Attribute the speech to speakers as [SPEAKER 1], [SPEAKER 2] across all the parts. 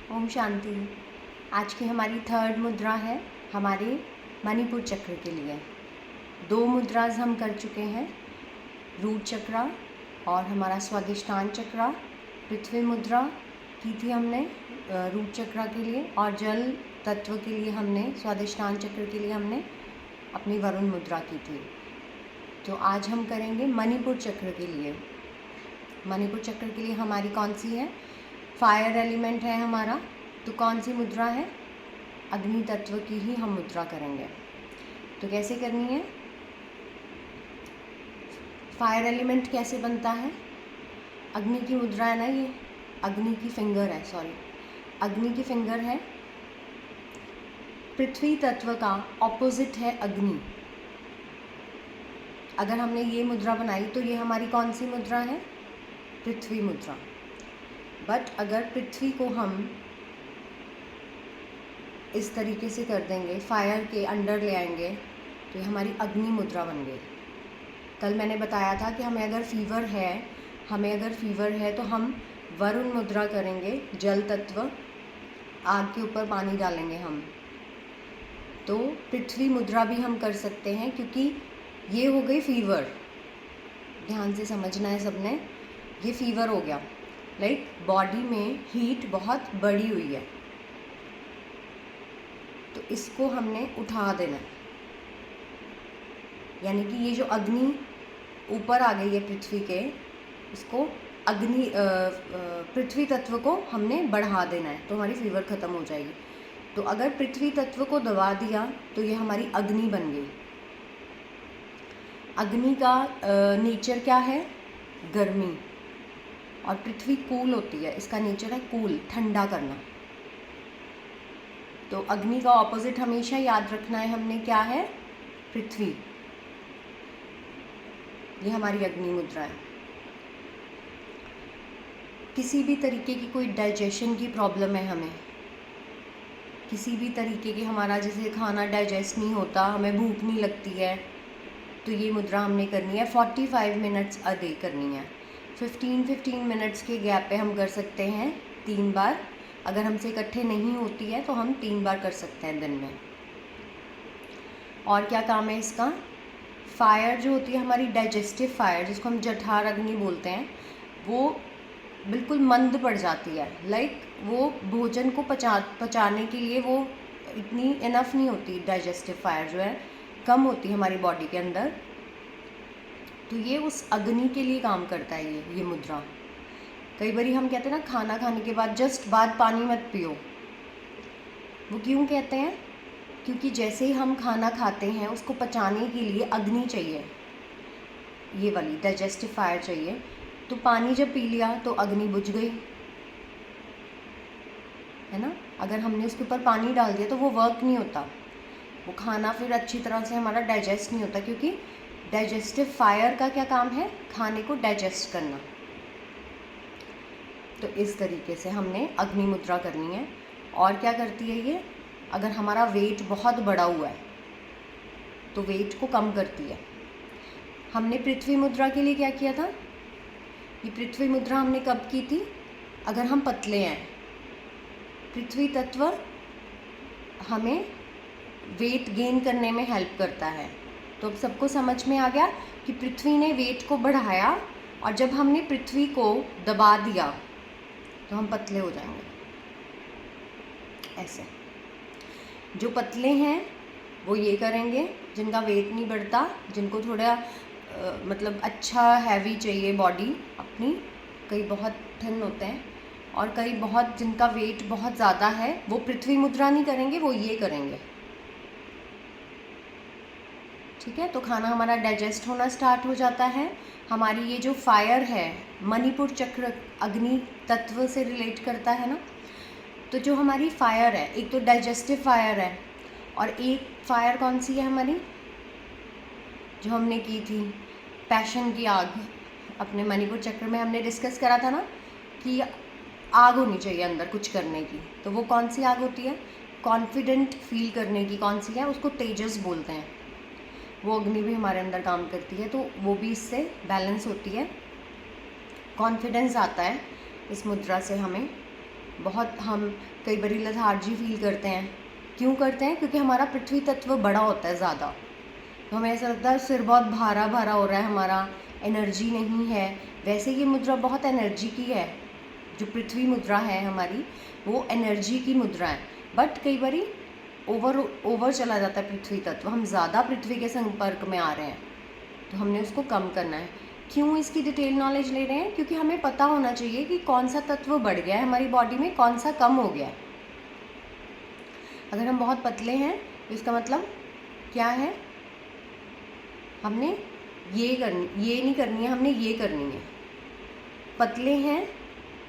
[SPEAKER 1] ओम शांति। आज की हमारी थर्ड मुद्रा है हमारे मणिपुर चक्र के लिए। 2 मुद्राज हम कर चुके हैं, रूट चक्रा और हमारा स्वादिष्टान चक्रा। पृथ्वी मुद्रा की थी हमने रूट चक्रा के लिए, और जल तत्व के लिए हमने स्वादिष्टान चक्र के लिए हमने अपनी वरुण मुद्रा की थी। तो आज हम करेंगे मणिपुर चक्र के लिए। मणिपुर चक्र के लिए हमारी कौन सी है? फायर एलिमेंट है हमारा, तो कौन सी मुद्रा है? अग्नि तत्व की ही हम मुद्रा करेंगे। तो कैसे करनी है? फायर एलिमेंट कैसे बनता है? अग्नि की मुद्रा है ना, ये अग्नि की फिंगर है, अग्नि की फिंगर है। पृथ्वी तत्व का ऑपोजिट है अग्नि। अगर हमने ये मुद्रा बनाई तो ये हमारी कौन सी मुद्रा है? पृथ्वी मुद्रा। बट अगर पृथ्वी को हम इस तरीके से कर देंगे, फायर के अंडर ले आएंगे, तो ये हमारी अग्नि मुद्रा बन गई। कल मैंने बताया था कि हमें अगर फीवर है तो हम वरुण मुद्रा करेंगे, जल तत्व, आग के ऊपर पानी डालेंगे हम। तो पृथ्वी मुद्रा भी हम कर सकते हैं, क्योंकि ये हो गई फीवर। ध्यान से समझना है सबने, ये फीवर हो गया, लाइक बॉडी में हीट बहुत बढ़ी हुई है, तो इसको हमने उठा देना है। यानी कि ये जो अग्नि ऊपर आ गई है पृथ्वी के, इसको पृथ्वी तत्व को हमने बढ़ा देना है, तो हमारी फीवर ख़त्म हो जाएगी। तो अगर पृथ्वी तत्व को दबा दिया तो ये हमारी अग्नि बन गई। अग्नि का नेचर क्या है? गर्मी। और पृथ्वी कूल होती है, इसका नेचर है कूल, ठंडा करना। तो अग्नि का ऑपोजिट हमेशा याद रखना है हमने, क्या है? पृथ्वी। ये हमारी अग्नि मुद्रा है। किसी भी तरीके की कोई डाइजेशन की प्रॉब्लम है हमें, किसी भी तरीके की, हमारा जैसे खाना डाइजेस्ट नहीं होता, हमें भूख नहीं लगती है, तो ये मुद्रा हमने करनी है। 45 मिनट्स अ डे करनी है। 15 मिनट्स के गैप पे हम कर सकते हैं 3 बार। अगर हमसे इकट्ठे नहीं होती है तो हम 3 बार कर सकते हैं दिन में। और क्या काम है इसका? फायर जो होती है हमारी, डाइजेस्टिव फायर, जिसको हम जठर अग्नि बोलते हैं, वो बिल्कुल मंद पड़ जाती है। लाइक वो भोजन को पचाने के लिए वो इतनी इनफ नहीं होती। डाइजेस्टिव फायर जो है कम होती है हमारी बॉडी के अंदर, तो ये उस अग्नि के लिए काम करता है ये मुद्रा। कई बार हम कहते हैं ना, खाना खाने के बाद जस्ट बाद पानी मत पियो। वो क्यों कहते हैं? क्योंकि जैसे ही हम खाना खाते हैं, उसको पचाने के लिए अग्नि चाहिए, ये वाली डाइजेस्टिव फायर चाहिए। तो पानी जब पी लिया तो अग्नि बुझ गई, है ना। अगर हमने उसके ऊपर पानी डाल दिया तो वो वर्क नहीं होता, वो खाना फिर अच्छी तरह से हमारा डाइजेस्ट नहीं होता, क्योंकि डाइजेस्टिव फायर का क्या काम है? खाने को डाइजेस्ट करना। तो इस तरीके से हमने अग्नि मुद्रा करनी है। और क्या करती है ये? अगर हमारा वेट बहुत बढ़ा हुआ है तो वेट को कम करती है। हमने पृथ्वी मुद्रा के लिए क्या किया था? ये पृथ्वी मुद्रा हमने कब की थी? अगर हम पतले हैं। पृथ्वी तत्व हमें वेट गेन करने में हेल्प करता है। तो अब सबको समझ में आ गया कि पृथ्वी ने वेट को बढ़ाया, और जब हमने पृथ्वी को दबा दिया तो हम पतले हो जाएंगे। ऐसे जो पतले हैं वो ये करेंगे, जिनका वेट नहीं बढ़ता, जिनको थोड़ा मतलब अच्छा हैवी चाहिए बॉडी अपनी, कई बहुत थिन होते हैं, और कई बहुत जिनका वेट बहुत ज़्यादा है, वो पृथ्वी मुद्रा नहीं करेंगे, वो ये करेंगे। ठीक है। तो खाना हमारा डाइजेस्ट होना स्टार्ट हो जाता है। हमारी ये जो फायर है, मणिपुर चक्र अग्नि तत्व से रिलेट करता है ना, तो जो हमारी फायर है, एक तो डाइजेस्टिव फायर है, और एक फायर कौन सी है हमारी, जो हमने की थी पैशन की आग। अपने मणिपुर चक्र में हमने डिस्कस करा था ना कि आग होनी चाहिए अंदर कुछ करने की, तो वो कौन सी आग होती है? कॉन्फिडेंट फील करने की कौन सी है? उसको तेजस बोलते हैं। वो अग्नि भी हमारे अंदर काम करती है, तो वो भी इससे बैलेंस होती है। कॉन्फिडेंस आता है इस मुद्रा से हमें। बहुत हम कई बार लेथार्जी फील करते हैं। क्यों करते हैं? क्योंकि हमारा पृथ्वी तत्व बड़ा होता है ज़्यादा, तो हमें ऐसा लगता है सिर बहुत भारा भारा हो रहा है, हमारा एनर्जी नहीं है। वैसे ये मुद्रा बहुत एनर्जी की है, जो पृथ्वी मुद्रा है हमारी वो एनर्जी की मुद्रा है। बट कई बार ओवर चला जाता है पृथ्वी तत्व, हम ज़्यादा पृथ्वी के संपर्क में आ रहे हैं, तो हमने उसको कम करना है। क्यों इसकी डिटेल नॉलेज ले रहे हैं? क्योंकि हमें पता होना चाहिए कि कौन सा तत्व बढ़ गया है हमारी बॉडी में, कौन सा कम हो गया है। अगर हम बहुत पतले हैं तो इसका मतलब क्या है? हमने ये नहीं करनी है, हमने ये करनी है। पतले हैं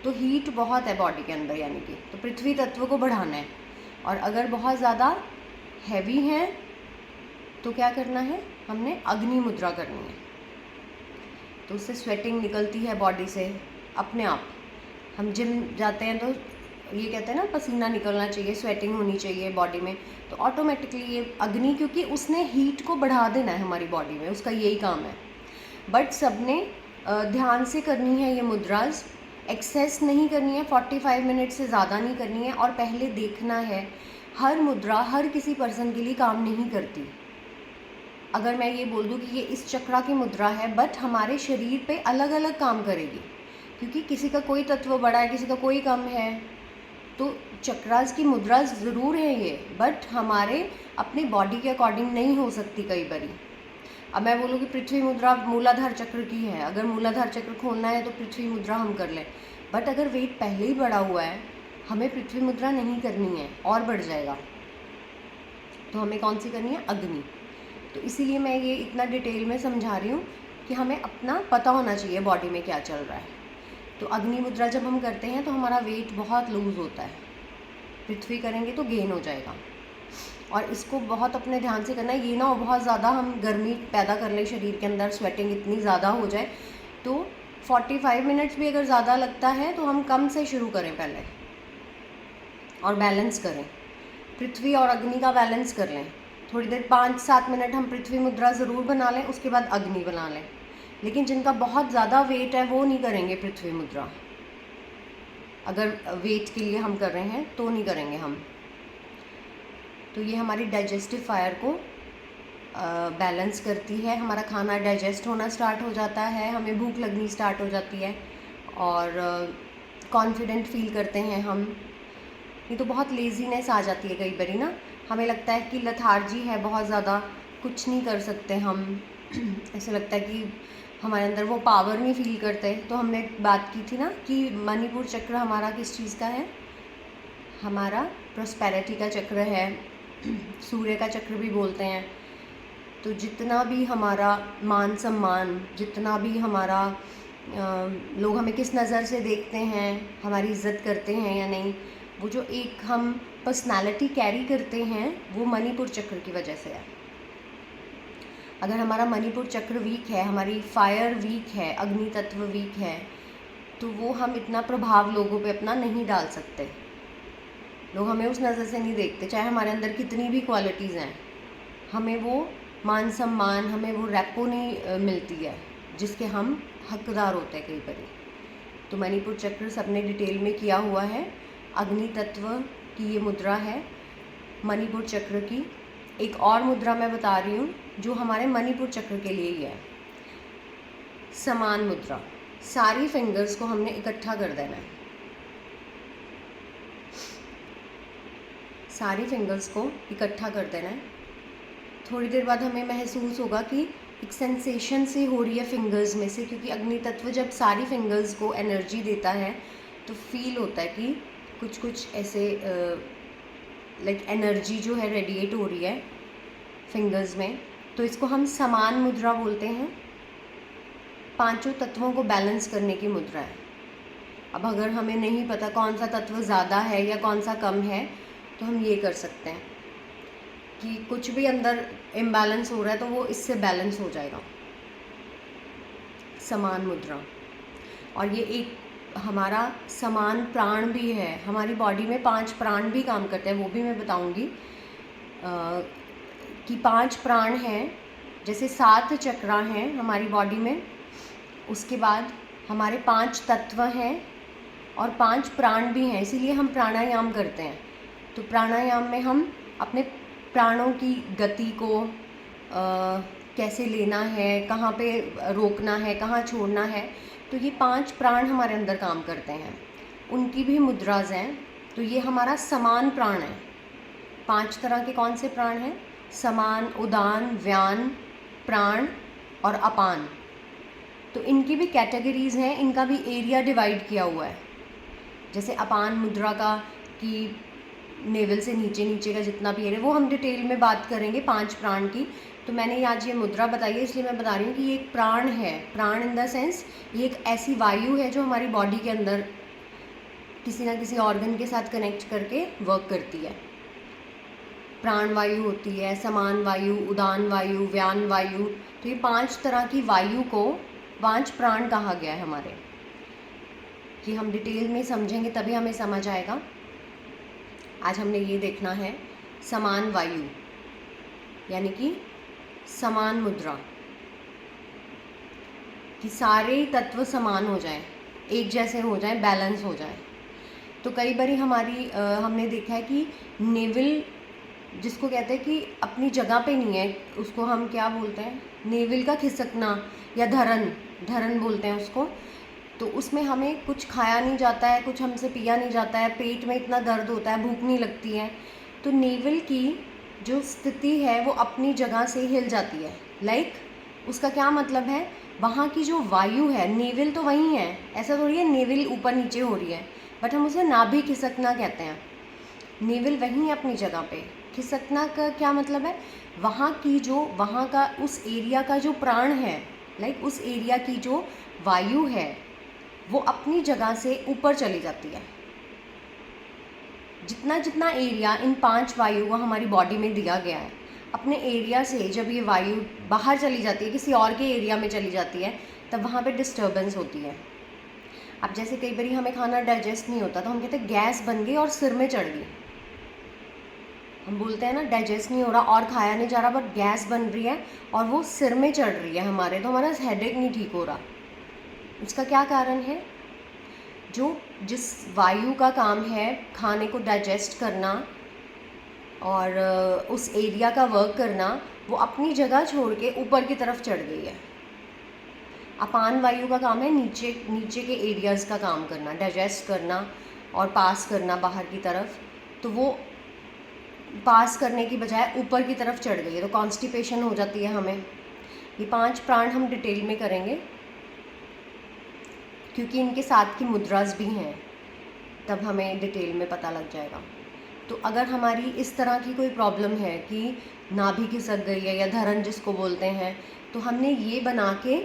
[SPEAKER 1] तो हीट बहुत है बॉडी के अंदर, यानी कि तो पृथ्वी तत्व को बढ़ाना है। और अगर बहुत ज़्यादा हैवी हैं तो क्या करना है? हमने अग्नि मुद्रा करनी है। तो उससे स्वेटिंग निकलती है बॉडी से अपने आप। हम जिम जाते हैं तो ये कहते हैं ना पसीना निकलना चाहिए, स्वेटिंग होनी चाहिए बॉडी में, तो ऑटोमेटिकली ये अग्नि, क्योंकि उसने हीट को बढ़ा देना है हमारी बॉडी में, उसका यही काम है। बट सबने ध्यान से करनी है ये मुद्राज, एक्सेस नहीं करनी है, 45 मिनट से ज़्यादा नहीं करनी है। और पहले देखना है हर मुद्रा हर किसी पर्सन के लिए काम नहीं करती। अगर मैं ये बोल दूँ कि ये इस चक्रा की मुद्रा है, बट हमारे शरीर पे अलग अलग काम करेगी, क्योंकि किसी का कोई तत्व बड़ा है, किसी का कोई कम है। तो चक्रास की मुद्रा ज़रूर है ये, बट हमारे अपनी बॉडी के अकॉर्डिंग नहीं हो सकती कई बारी। अब मैं बोलूँ कि पृथ्वी मुद्रा मूलाधार चक्र की है, अगर मूलाधार चक्र खोलना है तो पृथ्वी मुद्रा हम कर लें। बट अगर वेट पहले ही बढ़ा हुआ है, हमें पृथ्वी मुद्रा नहीं करनी है और बढ़ जाएगा, तो हमें कौन सी करनी है? अग्नि। तो इसीलिए मैं ये इतना डिटेल में समझा रही हूँ कि हमें अपना पता होना चाहिए बॉडी में क्या चल रहा है। तो अग्नि मुद्रा जब हम करते हैं तो हमारा वेट बहुत लूज़ होता है, पृथ्वी करेंगे तो गेन हो जाएगा। और इसको बहुत अपने ध्यान से करना है, ये ना हो बहुत ज़्यादा हम गर्मी पैदा कर लें शरीर के अंदर, स्वेटिंग इतनी ज़्यादा हो जाए। तो 45 मिनट्स भी अगर ज़्यादा लगता है तो हम कम से शुरू करें पहले, और बैलेंस करें, पृथ्वी और अग्नि का बैलेंस कर लें। थोड़ी देर 5-7 मिनट हम पृथ्वी मुद्रा ज़रूर बना लें, उसके बाद अग्नि बना लें। लेकिन जिनका बहुत ज़्यादा वेट है वो नहीं करेंगे पृथ्वी मुद्रा, अगर वेट के लिए हम कर रहे हैं तो नहीं करेंगे हम। तो ये हमारी डाइजेस्टिव फायर को बैलेंस करती है, हमारा खाना डाइजेस्ट होना स्टार्ट हो जाता है, हमें भूख लगनी स्टार्ट हो जाती है, और कॉन्फिडेंट फील करते हैं हम। नहीं तो बहुत लेज़ीनेस आ जाती है कई बारी ना, हमें लगता है कि लेथार्जी है बहुत ज़्यादा, कुछ नहीं कर सकते हम ऐसा लगता है कि हमारे अंदर वो पावर नहीं फील करते। तो हमने बात की थी ना कि मणिपुर चक्र हमारा किस चीज़ का है? हमारा प्रॉस्पेरिटी का चक्र है, सूर्य का चक्र भी बोलते हैं। तो जितना भी हमारा मान सम्मान, जितना भी हमारा लोग हमें किस नज़र से देखते हैं, हमारी इज्जत करते हैं या नहीं, वो जो एक हम पर्सनालिटी कैरी करते हैं वो मणिपुर चक्र की वजह से है। अगर हमारा मणिपुर चक्र वीक है, हमारी फायर वीक है, अग्नि तत्व वीक है, तो वो हम इतना प्रभाव लोगों पे अपना नहीं डाल सकते। लोग हमें उस नज़र से नहीं देखते, चाहे हमारे अंदर कितनी भी क्वालिटीज़ हैं, हमें वो मान सम्मान, हमें वो रेपो नहीं मिलती है जिसके हम हकदार होते हैं कई बार। तो मणिपुर चक्र सबने डिटेल में किया हुआ है। अग्नि तत्व की ये मुद्रा है मणिपुर चक्र की। एक और मुद्रा मैं बता रही हूँ जो हमारे मणिपुर चक्र के लिए ही है, समान मुद्रा। सारी फिंगर्स को हमने इकट्ठा कर देना है, सारी फिंगर्स को इकट्ठा कर देना है। थोड़ी देर बाद हमें महसूस होगा कि एक सेंसेशन सी हो रही है फिंगर्स में से, क्योंकि अग्नि तत्व जब सारी फिंगर्स को एनर्जी देता है तो फील होता है कि कुछ कुछ ऐसे लाइक एनर्जी जो है रेडिएट हो रही है फिंगर्स में। तो इसको हम समान मुद्रा बोलते हैं, पांचों तत्वों को बैलेंस करने की मुद्रा है। अब अगर हमें नहीं पता कौन सा तत्व ज़्यादा है या कौन सा कम है, तो हम ये कर सकते हैं कि कुछ भी अंदर इम्बैलेंस हो रहा है तो वो इससे बैलेंस हो जाएगा, समान मुद्रा। और ये एक हमारा समान प्राण भी है, हमारी बॉडी में 5 प्राण भी काम करते हैं, वो भी मैं बताऊंगी कि 5 प्राण हैं। जैसे 7 चक्रा हैं हमारी बॉडी में, उसके बाद हमारे 5 तत्व हैं, और 5 प्राण भी हैं, इसीलिए हम प्राणायाम करते हैं। तो प्राणायाम में हम अपने प्राणों की गति को कैसे लेना है, कहाँ पे रोकना है, कहाँ छोड़ना है, तो ये 5 प्राण हमारे अंदर काम करते हैं। उनकी भी मुद्राज हैं। तो ये हमारा समान प्राण है। 5 तरह के कौन से प्राण हैं? समान, उदान, व्यान, प्राण और अपान। तो इनकी भी कैटेगरीज़ हैं, इनका भी एरिया डिवाइड किया हुआ है। जैसे अपान मुद्रा का कि नेवल से नीचे नीचे का जितना भी एरिया, वो हम डिटेल में बात करेंगे 5 प्राण की। तो मैंने आज ये मुद्रा बताई है, इसलिए मैं बता रही हूँ कि ये एक प्राण है। प्राण इन द सेंस ये एक ऐसी वायु है जो हमारी बॉडी के अंदर किसी ना किसी ऑर्गन के साथ कनेक्ट करके वर्क करती है। प्राण वायु होती है, समान वायु, उदान वायु, व्यान वायु। तो ये 5 तरह की वायु को 5 प्राण कहा गया है हमारे। कि हम डिटेल में समझेंगे तभी हमें समझ आएगा। आज हमने ये देखना है समान वायु, यानी कि समान मुद्रा, कि सारे तत्व समान हो जाएं, एक जैसे हो जाएं, बैलेंस हो जाएं। तो कई बार हमारी हमने देखा है कि नेवल जिसको कहते हैं कि अपनी जगह पे नहीं है, उसको हम क्या बोलते हैं, नेवल का खिसकना या धरन बोलते हैं उसको। तो उसमें हमें कुछ खाया नहीं जाता है, कुछ हमसे पिया नहीं जाता है, पेट में इतना दर्द होता है, भूख नहीं लगती है। तो नेवल की जो स्थिति है वो अपनी जगह से हिल जाती है। उसका क्या मतलब है, वहाँ की जो वायु है, नेवल तो वही है, ऐसा थोड़ी है नेवल ऊपर नीचे हो रही है, बट हम उसे नाभि खिसकना कहते हैं। नेवल वहीं है अपनी जगह पे। खिसकना का क्या मतलब है, वहाँ का उस एरिया का जो प्राण है, उस एरिया की जो वायु है वो अपनी जगह से ऊपर चली जाती है। जितना जितना एरिया इन 5 वायु को हमारी बॉडी में दिया गया है, अपने एरिया से जब ये वायु बाहर चली जाती है, किसी और के एरिया में चली जाती है, तब वहाँ पे डिस्टर्बेंस होती है। अब जैसे कई बार हमें खाना डाइजेस्ट नहीं होता तो हम कहते हैं गैस बन गई और सिर में चढ़ गई। हम बोलते हैं ना डाइजेस्ट नहीं हो रहा और खाया नहीं जा रहा, बट गैस बन रही है और वो सिर में चढ़ रही है हमारे, तो हमारा हेडेक नहीं ठीक हो रहा। उसका क्या कारण है, जिस वायु का काम है खाने को डाइजेस्ट करना और उस एरिया का वर्क करना, वो अपनी जगह छोड़ के ऊपर की तरफ चढ़ गई है। अपान वायु का काम है नीचे के एरियाज़ का काम करना, डाइजेस्ट करना और पास करना बाहर की तरफ। तो वो पास करने की बजाय ऊपर की तरफ चढ़ गई है, तो कॉन्स्टिपेशन हो जाती है हमें। ये 5 प्राण हम डिटेल में करेंगे क्योंकि इनके साथ की मुद्राज भी हैं, तब हमें डिटेल में पता लग जाएगा। तो अगर हमारी इस तरह की कोई प्रॉब्लम है कि नाभि खिसक गई है या धरन जिसको बोलते हैं, तो हमने ये बना के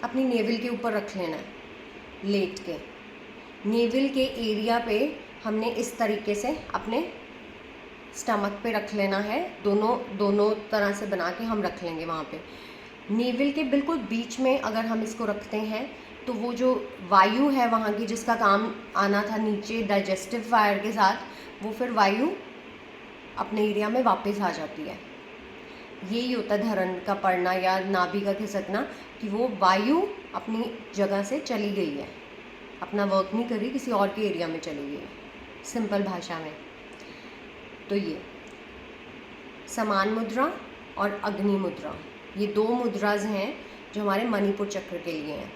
[SPEAKER 1] अपनी नेवल के ऊपर रख लेना है, लेट के नेवल के एरिया पे हमने इस तरीके से अपने स्टमक पे रख लेना है। दोनों तरह से बना के हम रख लेंगे वहाँ पे। नेवल के बिल्कुल बीच में अगर हम इसको रखते हैं तो वो जो वायु है वहाँ की, जिसका काम आना था नीचे डाइजेस्टिव फायर के साथ, वो फिर वायु अपने एरिया में वापस आ जाती है। यही होता है धरन का पड़ना या नाभि का खिसकना, कि वो वायु अपनी जगह से चली गई है, अपना वर्क नहीं कर रही, किसी और के एरिया में चली गई है, सिंपल भाषा में। तो ये समान मुद्रा और अग्नि मुद्रा, ये 2 मुद्राज हैं जो हमारे मणिपुर चक्र के लिए हैं।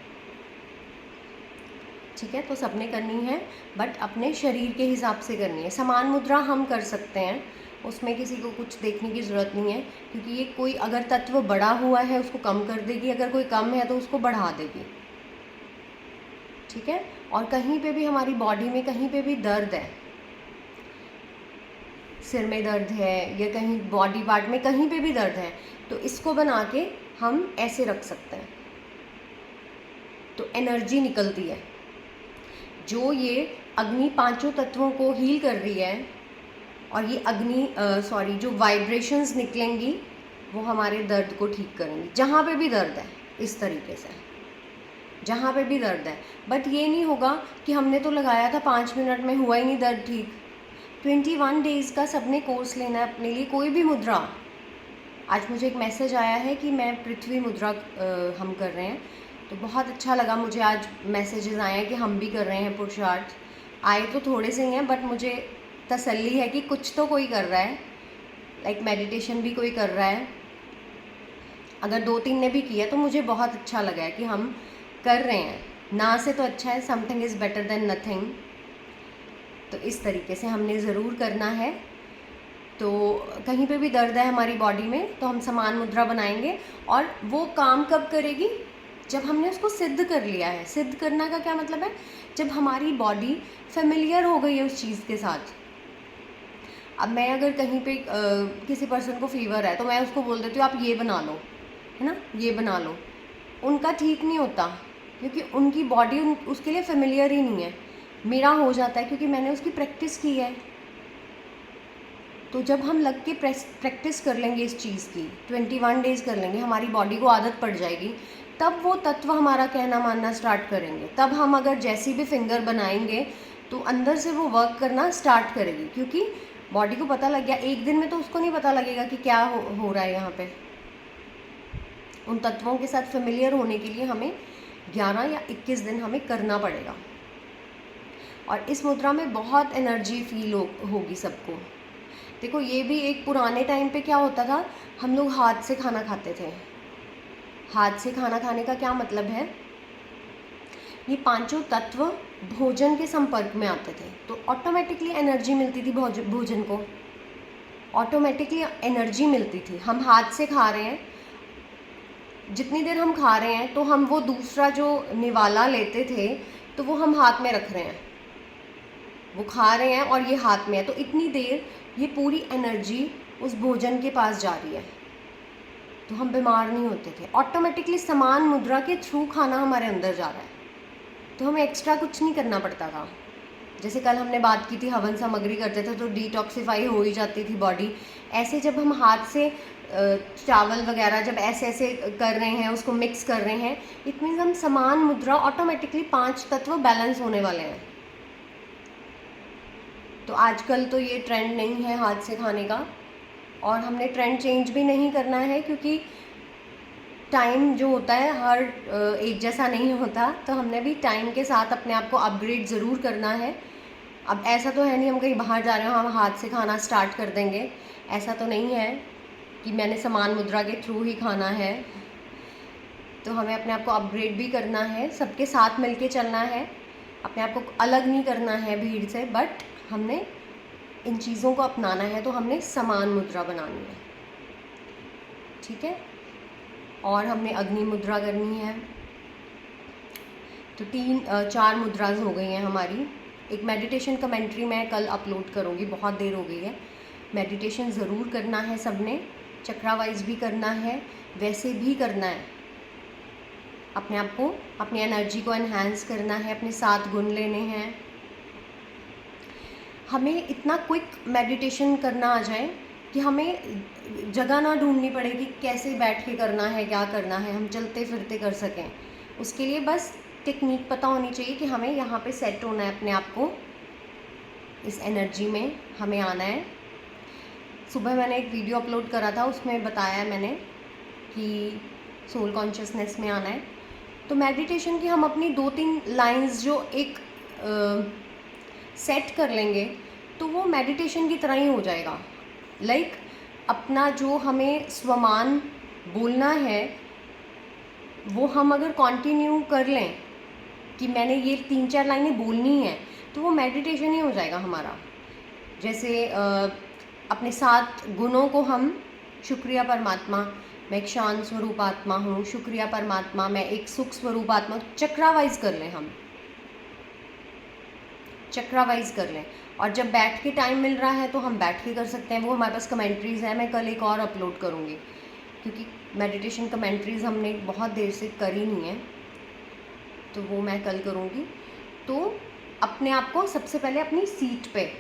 [SPEAKER 1] ठीक है, तो सबने करनी है, बट अपने शरीर के हिसाब से करनी है। समान मुद्रा हम कर सकते हैं, उसमें किसी को कुछ देखने की ज़रूरत नहीं है, क्योंकि ये कोई अगर तत्व बड़ा हुआ है उसको कम कर देगी, अगर कोई कम है तो उसको बढ़ा देगी। ठीक है, और कहीं पे भी हमारी बॉडी में कहीं पे भी दर्द है, सिर में दर्द है या कहीं बॉडी पार्ट में कहीं पे भी दर्द है, तो इसको बना के हम ऐसे रख सकते हैं, तो एनर्जी निकलती है। जो ये अग्नि 5 तत्वों को हील कर रही है, और ये जो वाइब्रेशंस निकलेंगी वो हमारे दर्द को ठीक करेंगी, जहाँ पे भी दर्द है। इस तरीके से जहाँ पे भी दर्द है, बट ये नहीं होगा कि हमने तो लगाया था 5 मिनट में हुआ ही नहीं दर्द ठीक। 21 डेज़ का सबने कोर्स लेना है अपने लिए, कोई भी मुद्रा। आज मुझे एक मैसेज आया है कि मैं पृथ्वी मुद्रा हम कर रहे हैं, तो बहुत अच्छा लगा मुझे। आज मैसेजेस आए हैं कि हम भी कर रहे हैं पुरुषार्थ, आए तो थोड़े से ही हैं, बट मुझे तसल्ली है कि कुछ तो कोई कर रहा है, लाइक मेडिटेशन भी कोई कर रहा है। अगर 2-3 ने भी किया तो मुझे बहुत अच्छा लगा है कि हम कर रहे हैं, ना से तो अच्छा है, something is better than nothing. तो इस तरीके से हमने ज़रूर करना है। तो कहीं पे भी दर्द है हमारी बॉडी में तो हम समान मुद्रा बनाएंगे, और वो काम कब करेगी, जब हमने उसको सिद्ध कर लिया है। सिद्ध करना का क्या मतलब है, जब हमारी बॉडी फेमिलियर हो गई है उस चीज़ के साथ। अब मैं अगर कहीं पे किसी पर्सन को फीवर है तो मैं उसको बोल देती हूँ आप ये बना लो, है ना, ये बना लो। उनका ठीक नहीं होता क्योंकि उनकी बॉडी उसके लिए फेमिलियर ही नहीं है। मेरा हो जाता है क्योंकि मैंने उसकी प्रैक्टिस की है। तो जब हम लग के प्रैक्टिस कर लेंगे इस चीज़ की, 21 डेज़ कर लेंगे, हमारी बॉडी को आदत पड़ जाएगी, तब वो तत्व हमारा कहना मानना स्टार्ट करेंगे। तब हम अगर जैसी भी फिंगर बनाएंगे तो अंदर से वो वर्क करना स्टार्ट करेगी, क्योंकि बॉडी को पता लग गया। एक दिन में तो उसको नहीं पता लगेगा कि क्या हो रहा है यहाँ पे। उन तत्वों के साथ फेमिलियर होने के लिए हमें 11 या 21 दिन हमें करना पड़ेगा। और इस मुद्रा में बहुत एनर्जी फील होगी सबको। देखो, ये भी एक पुराने टाइम पे क्या होता था, हम लोग हाथ से खाना खाते थे। हाथ से खाना खाने का क्या मतलब है, ये पांचों तत्व भोजन के संपर्क में आते थे तो ऑटोमेटिकली एनर्जी मिलती थी। भोजन को ऑटोमेटिकली एनर्जी मिलती थी। हम हाथ से खा रहे हैं, जितनी देर हम खा रहे हैं तो हम वो दूसरा जो निवाला लेते थे तो वो हम हाथ में रख रहे हैं, वो खा रहे हैं और ये हाथ में है, तो इतनी देर ये पूरी एनर्जी उस भोजन के पास जा रही है, तो हम बीमार नहीं होते थे। ऑटोमेटिकली समान मुद्रा के थ्रू खाना हमारे अंदर जा रहा है, तो हमें एक्स्ट्रा कुछ नहीं करना पड़ता था। जैसे कल हमने बात की थी, हवन सामग्री करते थे तो डिटॉक्सिफाई हो ही जाती थी बॉडी। ऐसे जब हम हाथ से चावल वगैरह जब ऐसे ऐसे कर रहे हैं, उसको मिक्स कर रहे हैं, इट मीन्स हम समान मुद्रा, ऑटोमेटिकली 5 तत्व बैलेंस होने वाले हैं। तो आजकल तो ये ट्रेंड नहीं है हाथ से खाने का, और हमने ट्रेंड चेंज भी नहीं करना है क्योंकि टाइम जो होता है हर एक जैसा नहीं होता। तो हमने भी टाइम के साथ अपने आप को अपग्रेड ज़रूर करना है। अब ऐसा तो है नहीं हम कहीं बाहर जा रहे हो हम हाथ से खाना स्टार्ट कर देंगे, ऐसा तो नहीं है कि मैंने समान मुद्रा के थ्रू ही खाना है। तो हमें अपने आप को अपग्रेड भी करना है, सबके साथ मिलके चलना है, अपने आप को अलग नहीं करना है भीड़ से, बट हमने इन चीज़ों को अपनाना है। तो हमने समान मुद्रा बनानी है, ठीक है। और हमने अग्नि मुद्रा करनी है। तो 4 मुद्राज हो गई हैं हमारी। एक मेडिटेशन कमेंट्री मैं कल अपलोड करूँगी, बहुत देर हो गई है। मेडिटेशन ज़रूर करना है सबने, चक्रा वाइज भी करना है, वैसे भी करना है। अपने आप को, अपनी एनर्जी को एनहांस करना है, अपने 7 गुण लेने हैं। हमें इतना क्विक मेडिटेशन करना आ जाए कि हमें जगह ना ढूंढनी पड़े कि कैसे बैठ के करना है, क्या करना है, हम चलते फिरते कर सकें। उसके लिए बस टेक्निक पता होनी चाहिए कि हमें यहाँ पे सेट होना है, अपने आप को इस एनर्जी में हमें आना है। सुबह मैंने एक वीडियो अपलोड करा था, उसमें बताया मैंने कि सोल कॉन्शियसनेस में आना है। तो मेडिटेशन की हम अपनी 2-3 लाइंस जो एक सेट कर लेंगे तो वो मेडिटेशन की तरह ही हो जाएगा। लाइक अपना जो हमें स्वमान बोलना है वो हम अगर कंटिन्यू कर लें कि मैंने ये 3-4 लाइनें बोलनी है, तो वो मेडिटेशन ही हो जाएगा हमारा। जैसे अपने 7 गुणों को हम, शुक्रिया परमात्मा, मैं एक शांत स्वरूप आत्मा हूँ, शुक्रिया परमात्मा, मैं एक सुख स्वरूप आत्मा, चक्रा वाइज कर लें, हम चक्रा वाइज कर लें। और जब बैठ के टाइम मिल रहा है तो हम बैठ के कर सकते हैं, वो हमारे पास कमेंट्रीज़ हैं, मैं कल एक और अपलोड करूँगी क्योंकि मेडिटेशन कमेंट्रीज़ हमने बहुत देर से करी नहीं है, तो वो मैं कल करूँगी। तो अपने आप को सबसे पहले अपनी सीट पे,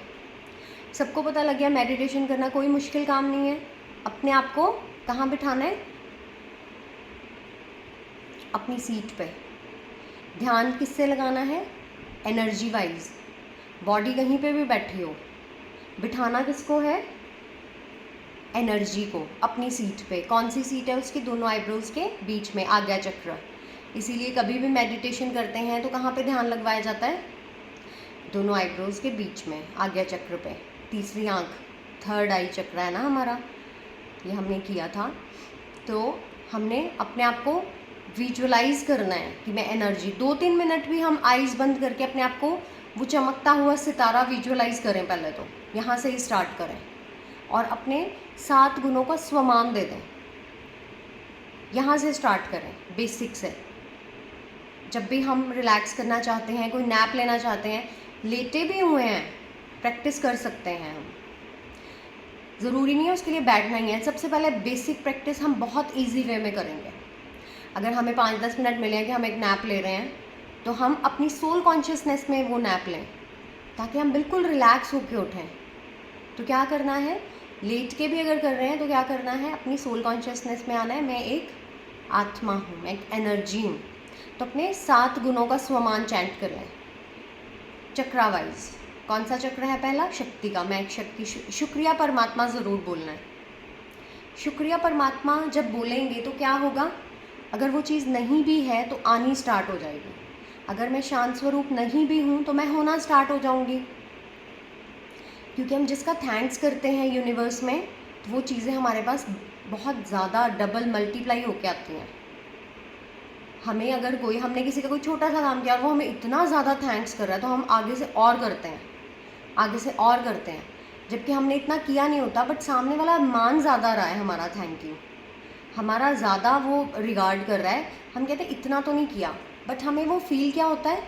[SPEAKER 1] सबको पता लग गया मेडिटेशन करना कोई मुश्किल काम नहीं है। अपने आप को कहाँ बिठाना है, अपनी सीट पे। ध्यान किससे लगाना है, एनर्जी वाइज। बॉडी कहीं पे भी बैठी हो, बिठाना किसको है, एनर्जी को अपनी सीट पे। कौन सी सीट है उसकी, दोनों आईब्रोज के बीच में, आज्ञा चक्र। इसीलिए कभी भी मेडिटेशन करते हैं तो कहाँ पे ध्यान लगवाया जाता है, दोनों आईब्रोज के बीच में आज्ञा चक्र पे, तीसरी आँख, थर्ड आई चक्र है ना हमारा, ये हमने किया था। तो हमने अपने आप को विजुअलाइज करना है कि मैं एनर्जी, 2-3 मिनट भी हम आइज़ बंद करके अपने आप को वो चमकता हुआ सितारा विजुअलाइज करें। पहले तो यहाँ से ही स्टार्ट करें और अपने 7 गुणों का स्वमान दे दें। यहाँ से स्टार्ट करें, बेसिक से। जब भी हम रिलैक्स करना चाहते हैं, कोई नैप लेना चाहते हैं, लेटे भी हुए हैं, प्रैक्टिस कर सकते हैं हम। ज़रूरी नहीं है उसके लिए बैठना ही है। सबसे पहले बेसिक प्रैक्टिस हम बहुत इजी वे में करेंगे। अगर हमें 5-10 मिनट मिले हैं कि हम एक नैप ले रहे हैं, तो हम अपनी सोल कॉन्शियसनेस में वो नैप लें ताकि हम बिल्कुल रिलैक्स होकर उठें। तो क्या करना है, लेट के भी अगर कर रहे हैं तो क्या करना है, अपनी सोल कॉन्शियसनेस में आना है। मैं एक आत्मा हूँ, मैं एक एनर्जी हूँ। तो अपने 7 गुणों का स्वमान चैंट कर लें चक्रा वाइज। कौन सा चक्र है पहला? शक्ति का। मैं एक शक्ति, शुक्रिया परमात्मा ज़रूर बोलना है। शुक्रिया परमात्मा जब बोलेंगे तो क्या होगा, अगर वो चीज़ नहीं भी है तो आनी स्टार्ट हो जाएगी। अगर मैं शांत स्वरूप नहीं भी हूँ तो मैं होना स्टार्ट हो जाऊँगी, क्योंकि हम जिसका थैंक्स करते हैं यूनिवर्स में, तो वो चीज़ें हमारे पास बहुत ज़्यादा डबल मल्टीप्लाई होके आती हैं। हमें अगर हमने किसी का कोई छोटा सा काम किया और वो हमें इतना ज़्यादा थैंक्स कर रहा है, तो हम आगे से और करते हैं, आगे से और करते हैं, जबकि हमने इतना किया नहीं होता, बट सामने वाला मान ज़्यादा रहा है हमारा थैंक यू, हमारा ज़्यादा वो रिगार्ड कर रहा है। हम कहते हैं इतना तो नहीं किया, बट हमें वो फील क्या होता है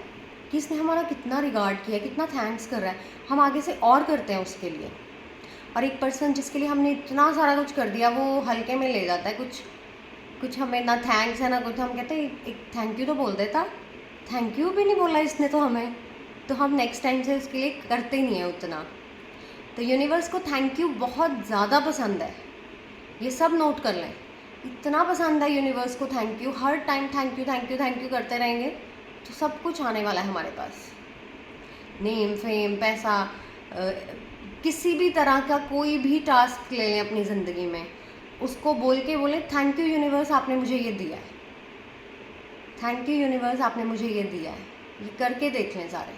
[SPEAKER 1] कि इसने हमारा कितना रिगार्ड किया, कितना थैंक्स कर रहा है। हम आगे से और करते हैं उसके लिए। और एक पर्सन जिसके लिए हमने इतना सारा कुछ कर दिया, वो हल्के में ले जाता है। कुछ हमें ना थैंक्स है ना कुछ, हम कहते हैं एक थैंक यू तो बोल देता, थैंक यू भी नहीं बोला इसने तो हमें, तो हम नेक्स्ट टाइम से उसके लिए करते ही नहीं है उतना। तो यूनिवर्स को थैंक यू बहुत ज़्यादा पसंद है, ये सब नोट कर लें। इतना पसंद है यूनिवर्स को thank you, her time thank you thank you thank you करते रहेंगे तो सब कुछ आने वाला है हमारे पास। नेम, फेम, पैसा, किसी भी तरह का कोई भी टास्क ले लें अपनी ज़िंदगी में, उसको बोले थैंक यू यूनिवर्स, आपने मुझे ये दिया है, थैंक यू यूनिवर्स, आपने मुझे ये दिया है। ये करके देख लें सारे,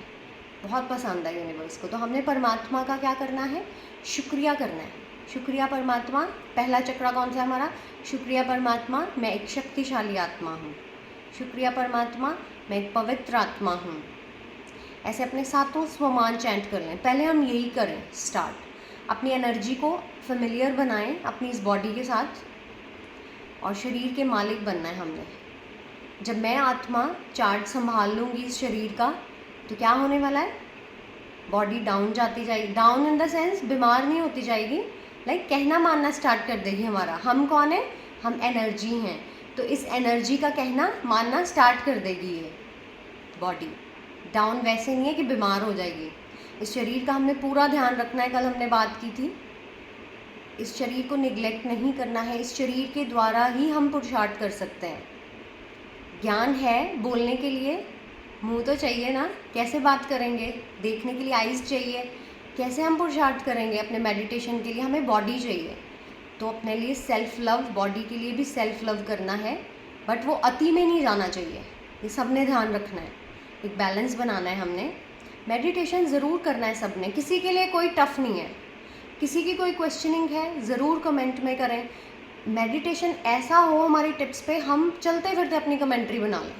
[SPEAKER 1] बहुत पसंद है यूनिवर्स को। तो हमने परमात्मा का क्या करना है, शुक्रिया करना है। शुक्रिया परमात्मा, पहला चक्रा कौन सा है हमारा, शुक्रिया परमात्मा, मैं एक शक्तिशाली आत्मा हूँ। शुक्रिया परमात्मा, मैं एक पवित्र आत्मा हूँ। ऐसे अपने 7 स्वमान चैंट कर लें। पहले हम यही करें स्टार्ट, अपनी एनर्जी को फेमिलियर बनाएं अपनी इस बॉडी के साथ, और शरीर के मालिक बनना है हमने। जब मैं आत्मा चार्ज संभाल लूँगी इस शरीर का, तो क्या होने वाला है, बॉडी डाउन जाती जाएगी। डाउन इन द सेंस बीमार नहीं होती जाएगी, लाइक कहना मानना स्टार्ट कर देगी हमारा। हम कौन है, हम एनर्जी हैं, तो इस एनर्जी का कहना मानना स्टार्ट कर देगी ये बॉडी। डाउन वैसे नहीं है कि बीमार हो जाएगी। इस शरीर का हमने पूरा ध्यान रखना है, कल हमने बात की थी। इस शरीर को निगलेक्ट नहीं करना है। इस शरीर के द्वारा ही हम पुरुषार्थ कर सकते हैं। ज्ञान है बोलने के लिए, मुंह तो चाहिए ना, कैसे बात करेंगे, देखने के लिए आइज़ चाहिए, कैसे हम पुरुषार्थ करेंगे अपने मेडिटेशन के लिए, हमें बॉडी चाहिए। तो अपने लिए सेल्फ लव, बॉडी के लिए भी सेल्फ लव करना है, बट वो अति में नहीं जाना चाहिए। ये सब ने ध्यान रखना है, एक बैलेंस बनाना है हमने। मेडिटेशन ज़रूर करना है सब ने, किसी के लिए कोई टफ़ नहीं है। किसी की कोई क्वेश्चनिंग है ज़रूर कमेंट में करें। मेडिटेशन ऐसा हो हमारी टिप्स पे, हम चलते फिरते अपनी कमेंट्री बना लें।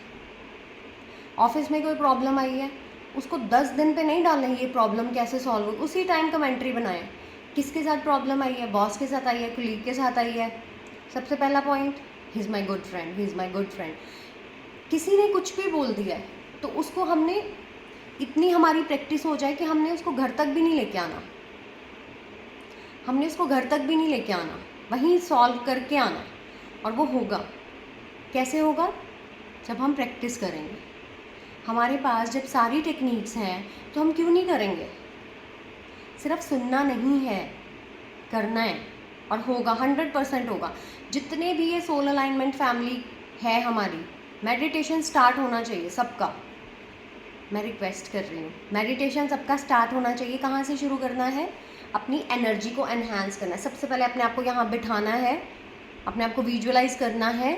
[SPEAKER 1] ऑफिस में कोई प्रॉब्लम आई है, उसको 10 दिन पे नहीं डालें ये प्रॉब्लम कैसे सॉल्व हो, उसी टाइम कमेंट्री बनाएं। किसके साथ प्रॉब्लम आई है, बॉस के साथ आई है, कलीग के साथ आई है, सबसे पहला point, he is my good friend, he is my good friend. किसी ने कुछ भी बोल दिया है तो उसको हमने, इतनी हमारी प्रैक्टिस हो जाए कि हमने उसको घर तक भी नहीं लेके आना, हमने उसको घर तक भी नहीं लेके आना, वहीं सॉल्व करके आना। और वो होगा, कैसे होगा, जब हम प्रैक्टिस करेंगे। हमारे पास जब सारी टेक्निक्स हैं तो हम क्यों नहीं करेंगे। सिर्फ सुनना नहीं है, करना है, और होगा, 100% होगा। जितने भी ये सोल अलाइनमेंट फैमिली है हमारी, मेडिटेशन स्टार्ट होना चाहिए सबका। मैं रिक्वेस्ट कर रही हूँ, मेडिटेशन सबका स्टार्ट होना चाहिए। कहाँ से शुरू करना है, अपनी एनर्जी को एनहांस करना है। सबसे पहले अपने आप को यहाँ बिठाना है, अपने आप को विजुअलाइज करना है,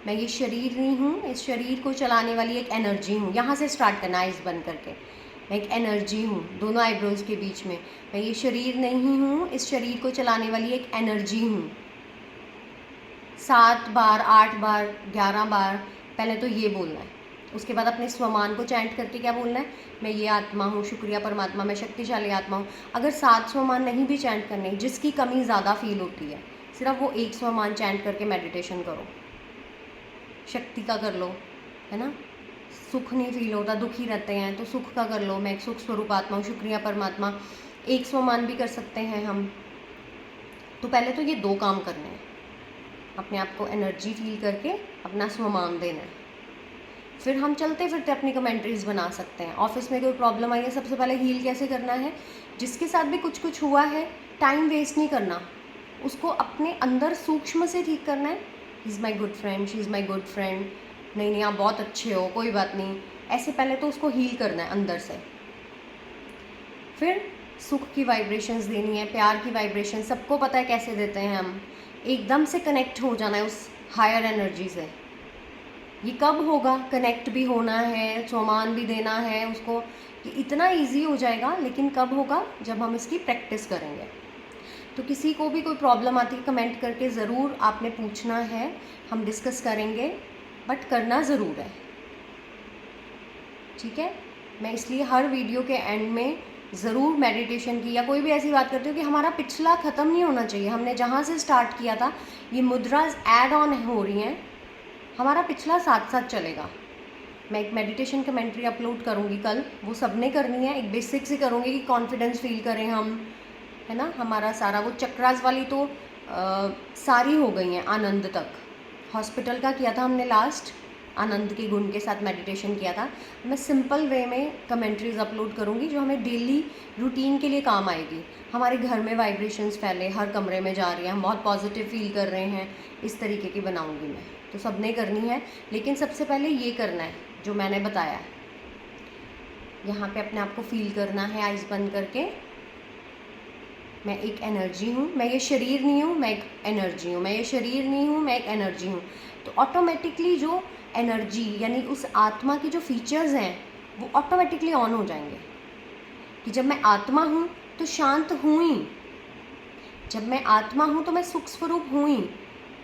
[SPEAKER 1] मैं ये शरीर नहीं हूँ, इस शरीर को चलाने वाली एक एनर्जी हूँ। यहाँ से स्टार्ट करना है, आइज़ बंद करके। मैं एक एनर्जी हूँ दोनों आईब्रोज के बीच में। मैं ये शरीर नहीं हूँ, इस शरीर को चलाने वाली एक एनर्जी हूँ। 7 बार, 8 बार, 11 बार पहले तो ये बोलना है। उसके बाद अपने स्वमान को चैंट करके क्या बोलना है, मैं ये आत्मा हूँ, शुक्रिया परमात्मा, मैं शक्तिशाली आत्मा हूँ। अगर 7 स्वमान नहीं भी चैंट करने, जिसकी कमी ज़्यादा फील होती है, सिर्फ वो 1 स्वमान चैंट करके मेडिटेशन करो। शक्ति का कर लो, है ना। सुख नहीं फील होता, दुखी रहते हैं, तो सुख का कर लो, मैं एक सुख स्वरूप आत्मा हूँ, शुक्रिया परमात्मा। 1 स्वमान भी कर सकते हैं हम। तो पहले तो ये 2 काम करने हैं, अपने आप को एनर्जी फील करके अपना स्वमान देना है। फिर हम चलते फिरते अपनी कमेंट्रीज़ बना सकते हैं। ऑफिस में कोई प्रॉब्लम आई है, सबसे पहले हील कैसे करना है, जिसके साथ भी कुछ कुछ हुआ है, टाइम वेस्ट नहीं करना, उसको अपने अंदर सूक्ष्म से ठीक करना है। He is my good friend, she is my good friend, नहीं नहीं आप बहुत अच्छे हो, कोई बात नहीं, ऐसे पहले तो उसको हील करना है अंदर से। फिर सुख की वाइब्रेशंस देनी है, प्यार की वाइब्रेशन, सबको पता है कैसे देते हैं हम। एकदम से कनेक्ट हो जाना है उस हायर एनर्जी से। ये कब होगा, कनेक्ट भी होना है, स्वमान भी देना है उसको, ये इतना इजी हो जाएगा। लेकिन कब होगा, जब हम इसकी प्रैक्टिस करेंगे। तो किसी को भी कोई प्रॉब्लम आती है, कमेंट करके ज़रूर आपने पूछना है, हम डिस्कस करेंगे, बट करना ज़रूर है, ठीक है। मैं इसलिए हर वीडियो के एंड में ज़रूर मेडिटेशन की या कोई भी ऐसी बात करती हूँ कि हमारा पिछला ख़त्म नहीं होना चाहिए। हमने जहाँ से स्टार्ट किया था, ये मुद्राज ऐड ऑन हो रही हैं, हमारा पिछला साथ साथ चलेगा। मैं एक मेडिटेशन कमेंट्री अपलोड करूँगी कल, वो सबने करनी है। एक बेसिक से करूँगी कि कॉन्फिडेंस फील करें हम, है ना। हमारा सारा वो चक्रास वाली तो सारी हो गई हैं आनंद तक। हॉस्पिटल का किया था हमने लास्ट, आनंद के गुण के साथ मेडिटेशन किया था। मैं सिंपल वे में कमेंट्रीज अपलोड करूँगी जो हमें डेली रूटीन के लिए काम आएगी। हमारे घर में वाइब्रेशंस फैले, हर कमरे में जा रही हैं, हम बहुत पॉजिटिव फील कर रहे हैं, इस तरीके की बनाऊँगी मैं। तो सबने करनी है, लेकिन सबसे पहले ये करना है जो मैंने बताया। यहाँ पे अपने आप को फील करना है आइज़ बंद करके, मैं एक एनर्जी हूँ, मैं ये शरीर नहीं हूँ, मैं एक एनर्जी हूँ, मैं ये शरीर नहीं हूँ, मैं एक एनर्जी हूँ। तो ऑटोमेटिकली जो एनर्जी यानी उस आत्मा की जो फीचर्स हैं वो ऑटोमेटिकली ऑन हो जाएंगे कि जब मैं आत्मा हूँ तो शांत हूँ ही, जब मैं आत्मा हूँ तो मैं सुख स्वरूप हूँ ही,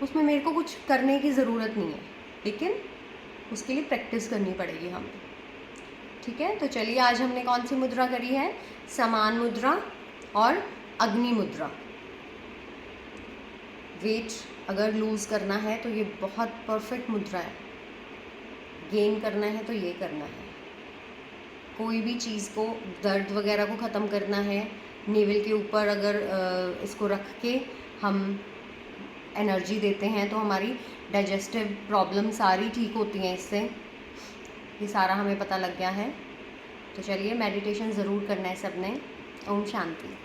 [SPEAKER 1] उसमें मेरे को कुछ करने की ज़रूरत नहीं है, लेकिन उसके लिए प्रैक्टिस करनी पड़ेगी हमें, ठीक है। तो चलिए, आज हमने कौन सी मुद्रा करी है, समान मुद्रा और अग्नि मुद्रा। वेट अगर लूज़ करना है तो ये बहुत परफेक्ट मुद्रा है, गेन करना है तो ये करना है। कोई भी चीज़ को, दर्द वगैरह को ख़त्म करना है, नेवल के ऊपर अगर इसको रख के हम एनर्जी देते हैं तो हमारी डाइजेस्टिव प्रॉब्लम सारी ठीक होती हैं इससे। ये सारा हमें पता लग गया है। तो चलिए, मेडिटेशन ज़रूर करना है सबने। ओम शांति।